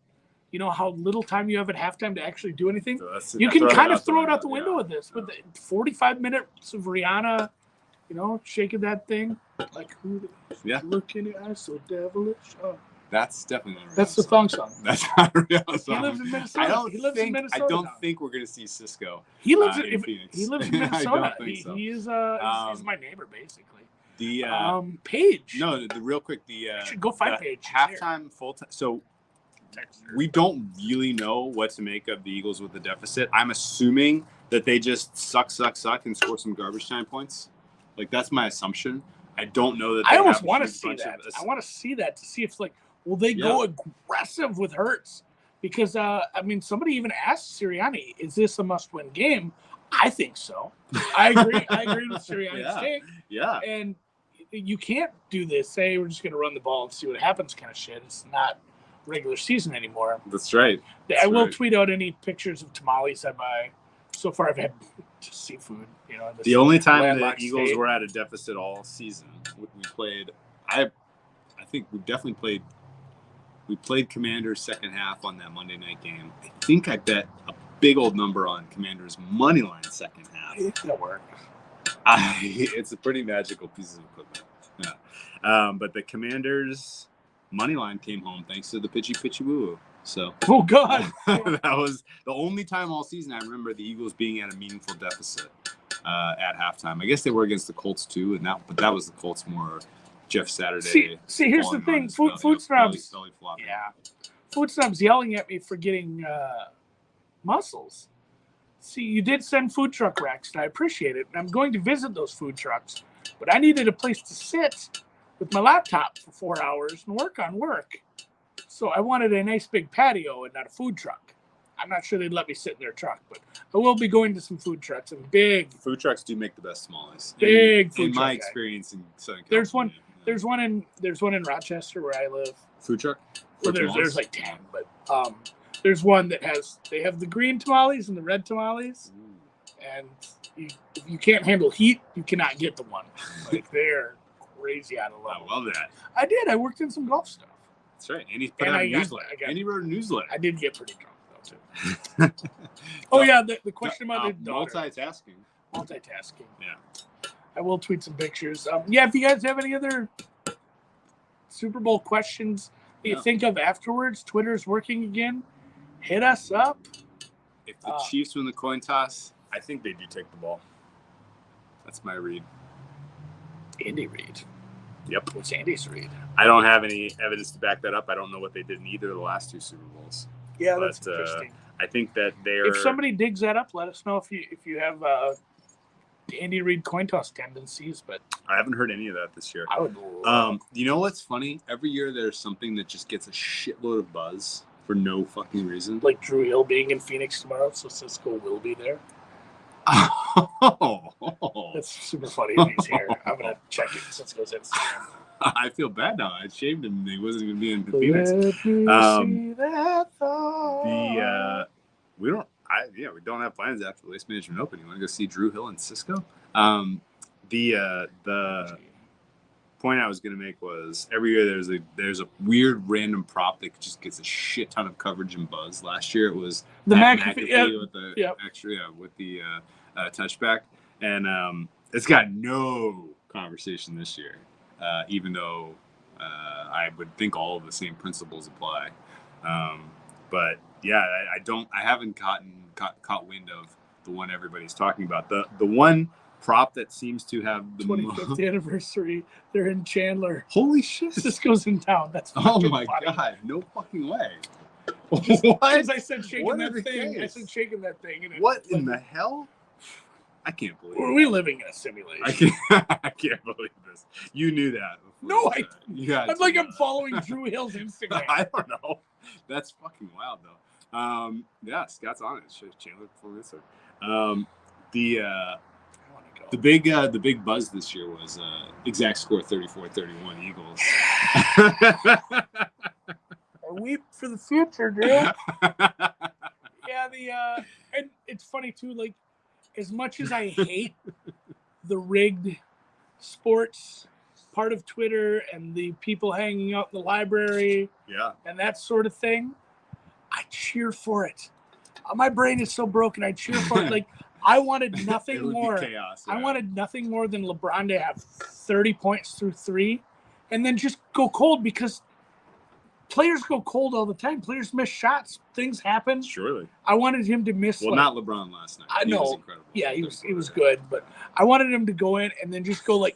how little time you have at halftime to actually do anything, you can kind of throw it out the window with this. With the 45 minutes of Rihanna, shaking that thing like who? Yeah. Look in your eyes so devilish. Oh. That's definitely not a That's the thong song. That's not a real song. He lives in Minnesota. I don't think we're going to see Cisco. He lives in Phoenix. He lives in Minnesota. I don't think so. He is he's my neighbor basically. The Paige. No, the real quick. I should go find Paige. Halftime, full time. So we don't really know what to make of the Eagles with the deficit. I'm assuming that they just suck, and score some garbage time points. Like that's my assumption. I don't know that. I almost want to see that. I want to see that to see if will they go aggressive with Hurts? Because somebody even asked Sirianni, "Is this a must-win game?" I think so. I agree. I agree with Sirianni's take. Yeah. And you can't do this. Say we're just going to run the ball and see what happens. Kind of shit. It's not regular season anymore. That's right. I will tweet out any pictures of tamales I buy. So far, I've had just seafood. The only time the Eagles were at a deficit all season, we played. I think we definitely played. We played Commanders second half on that Monday night game. I think I bet a big old number on Commanders money line second half. That works. It's a pretty magical piece of equipment. Yeah. But the Commanders money line came home thanks to the pitchy woo. So. Oh God. That was the only time all season I remember the Eagles being at a meaningful deficit at halftime. I guess they were against the Colts too, but that was the Colts more. Jeff Saturday. See, here's the thing. Food snobs. Yeah. Food snobs yelling at me for getting mussels. See, you did send food truck racks, and I appreciate it. And I'm going to visit those food trucks, but I needed a place to sit with my laptop for 4 hours and work on work. So I wanted a nice big patio and not a food truck. I'm not sure they'd let me sit in their truck, but I will be going to some food trucks and big. Food trucks do make the best tamales. Big food truck. In my experience in Southern California. There's one in Rochester where I live. Food truck? Well, there's like 10, but there's one that they have the green tamales and the red tamales, and if you can't handle heat, you cannot get the one. Like they're crazy out of love. I love that. I did. I worked in some golf stuff. That's right. And he put out a newsletter. And he wrote a newsletter. I did get pretty drunk though too. Oh yeah, the question about the daughter. Multitasking. Yeah. I will tweet some pictures. If you guys have any other Super Bowl questions that you think of afterwards, Twitter's working again. Hit us up. If the Chiefs win the coin toss, I think they do take the ball. That's my read. Andy Reid. Yep. What's Andy's read? I don't have any evidence to back that up. I don't know what they did in either of the last two Super Bowls. Yeah, that's interesting. I think that they're. If somebody digs that up, let us know if you have Andy Reid coin toss tendencies. But I haven't heard any of that this year. I would. You know what's funny? Every year there's something that just gets a shitload of buzz for no fucking reason. Like Drew Hill being in Phoenix tomorrow, so Cisco will be there. Oh, that's super funny if he's here. I'm gonna check it Cisco's Instagram. I feel bad now. I shamed him. He wasn't going to be in Phoenix. See that we don't have plans after the Waste Management Open. You want to go see Drew Hill and Cisco? The point I was going to make was every year there's a weird random prop that just gets a shit ton of coverage and buzz. Last year it was the McAfee with the with the touchback, and it's got no conversation this year. Even though I would think all of the same principles apply. But yeah, I haven't caught wind of the one everybody's talking about. The one prop that seems to have the 25th anniversary. They're in Chandler. Holy shit. Cisco's in town. That's oh my funny. God. No fucking way. What? As I said shaking that thing. I said shaking that thing. And what in the hell? I can't believe it. Are we living in a simulation? I can't believe this. You knew that. No, I didn't. I'm like I'm following Drew Hill's Instagram. I don't know. That's fucking wild, though. Yeah, Scott's on it. Chandler before this. I want to go. The big buzz this year was exact score 34-31 Eagles. I weep for the future, Drew. Yeah, and it's funny too. Like, as much as I hate the rigged sports part of Twitter and the people hanging out in the library, and that sort of thing, I cheer for it. My brain is so broken. I cheer for it. Like, I wanted nothing more. Chaos, yeah. I wanted nothing more than LeBron to have 30 points through 3, and then just go cold, because players go cold all the time. Players miss shots. Things happen. Surely. I wanted him to miss. Well, not LeBron last night. I know. He was incredible. Yeah, he was good, but I wanted him to go in and then just go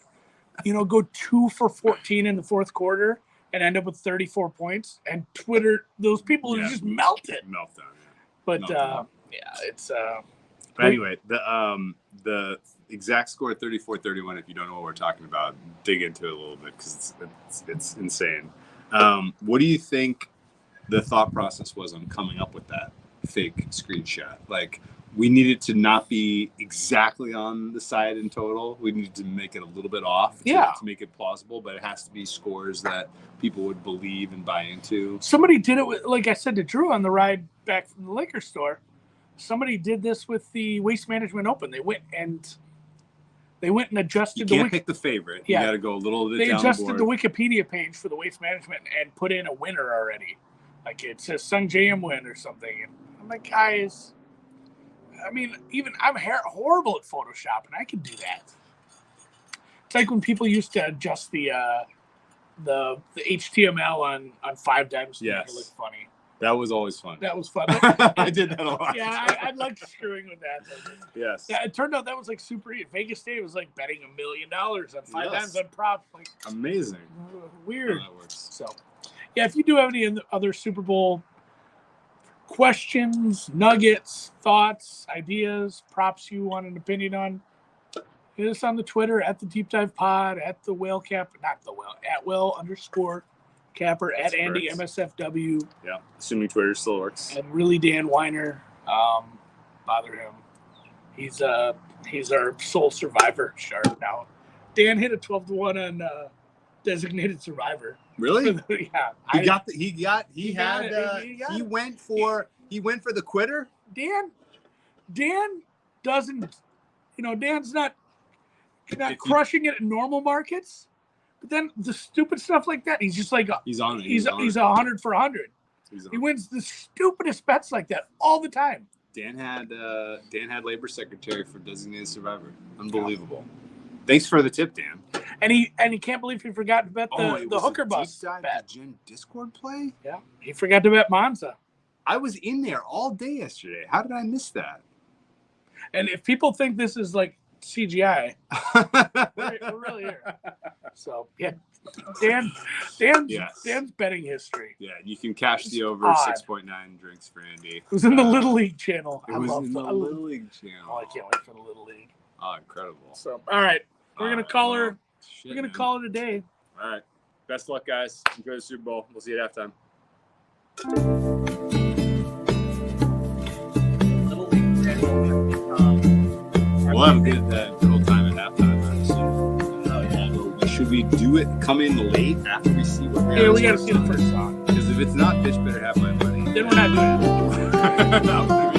go 2 for 14 in the fourth quarter and end up with 34 points. And Twitter, those people just melted. Meltdown. Yeah. But Meltdown. it's. But anyway, the exact score 34-31. If you don't know what we're talking about, dig into it a little bit, because it's insane. What do you think the thought process was on coming up with that fake screenshot? Like, we needed to not be exactly on the side in total. We needed to make it a little bit off to make it plausible, but it has to be scores that people would believe and buy into. Somebody did it with, like I said to Drew on the ride back from the liquor store, somebody did this with the Waste Management Open. They went and adjusted. You can't pick the favorite. Yeah. You got to go a little bit down the board. They adjusted the Wikipedia page for the Waste Management and put in a winner already. Like, it says Sung JM win or something. And I'm like, guys, I mean, even I'm horrible at Photoshop, and I can do that. It's like when people used to adjust the HTML on 5 times to make it look funny. That was always fun. That was fun. I did that a lot. Yeah, I liked screwing with that. Yes. Yeah, it turned out that was like super easy. Vegas State was like betting $1 million on 5 times on props. Like, amazing. Weird. That works. So, yeah, if you do have any other Super Bowl questions, nuggets, thoughts, ideas, props you want an opinion on, hit us on the Twitter at the Deep Dive Pod, at the Whale Cap, not the Whale, at Whale_Capper, at Andy MSFW. Yeah, assuming Twitter still works. And really Dan Weiner. Bother him. He's our sole survivor shark now. Dan hit a 12-1 on Designated Survivor. Really? Yeah. He went for the quitter. Dan doesn't, Dan's not crushing it in normal markets, but then the stupid stuff like that, he's just like he's on it. He's 100 for 100. He wins the stupidest bets like that all the time. Dan had labor secretary for Designated Survivor. Unbelievable. Yeah. Thanks for the tip, Dan. And he can't believe he forgot to bet the hooker bus bet. Did Discord play? Yeah, he forgot to bet Monza. I was in there all day yesterday. How did I miss that? And if people think this is like CGI, we're really here. So yeah, Dan's betting history. Yeah, you can cash the over 6.9 drinks for Andy. It was in the Little League channel. It was in the Little League channel. Oh, I can't wait for the Little League. Oh, incredible. So, all right. We're going to call her. We're going to call it a day. All right. Best luck, guys. Enjoy the Super Bowl. We'll see you at halftime. We'll have a good time at halftime. Should we do it, come in late after we see what Yeah, we got to see the first song. Because if it's not Bitch Better Have My Money, then we're not doing it.